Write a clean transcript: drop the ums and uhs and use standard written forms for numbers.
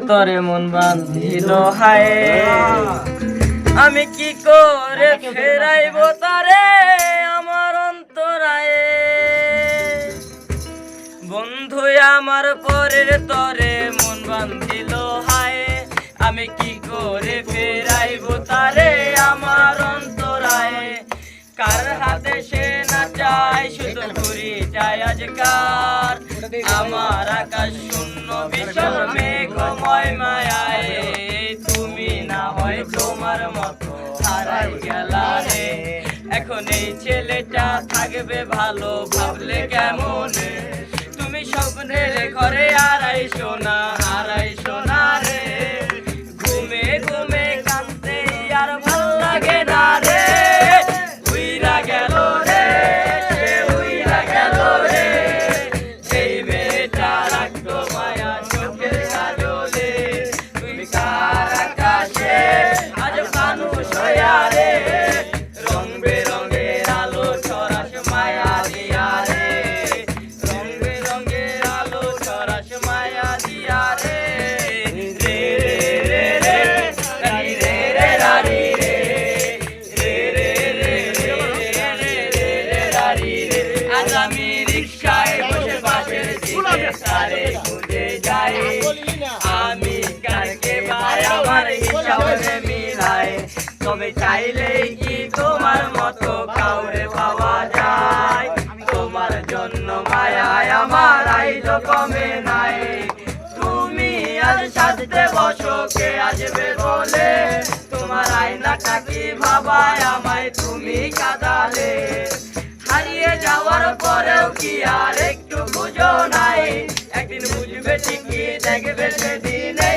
তরে মন বান্ধিল হায়, আমি কি করে ফেরাইব তারে আমার অন্তরায়ে। বন্ধু আমার পরের তরে মন বান্ধিল হায়, আমি কি করে ফেরাইব তারে আমার অন্তরায়ে। কার হাতে সে না চায় শুধু ঘুরি যায় আজকার, আমার আকাশ শূন্য ভীষণ মেঘময় মায়ায়। তুমি না হয় তোমার মতো হারাই গেলা রে, এখন এই ছেলেটা থাকবে ভালো ভাবলে কেমনে। তুমি স্বপ্নের ঘরে হারাই সোনা রে, ঘুমে ঘুমে কাঁদতে আর ভাল লাগে না রে। উইরা গেল রে, সে উইরা গেল রে, সেই মেয়েটা রাখতো মায়া চোখের কাজলে। তুমি কার আকাশে আজ মানুষ হইয়া রে, রং বেরঙের আলো ছড়াস মায়া দিয়া রে, রং বেরঙের আলো ছড়াস মায়া দিয়া রে। রে রে রে রে রে রে রারি রে, রে রে রে রে রে রে রে রারি রে। আজ আমি রিকশায় বসে পাশের দিকে তারে খুঁজে যাই, আমি কালকে ভাই আমার হিসাবে মিলাই। তুমি চাইলেই কি তোমার মতো কাউরে পাওয়া যায়, তোমার জন্য মায়ায় আমার আইজ কমে নাই। তুমি আজ সাজতে বসো কে আসবে বলে, তোমার আয়নাটা কি ভাবায় আমায় তুমি কাঁদালে। হারিয়ে যাওয়ার পরেও কি আর একটু বুঝো নাই, একদিন বুঝবে ঠিকই দেখবে সেদিনে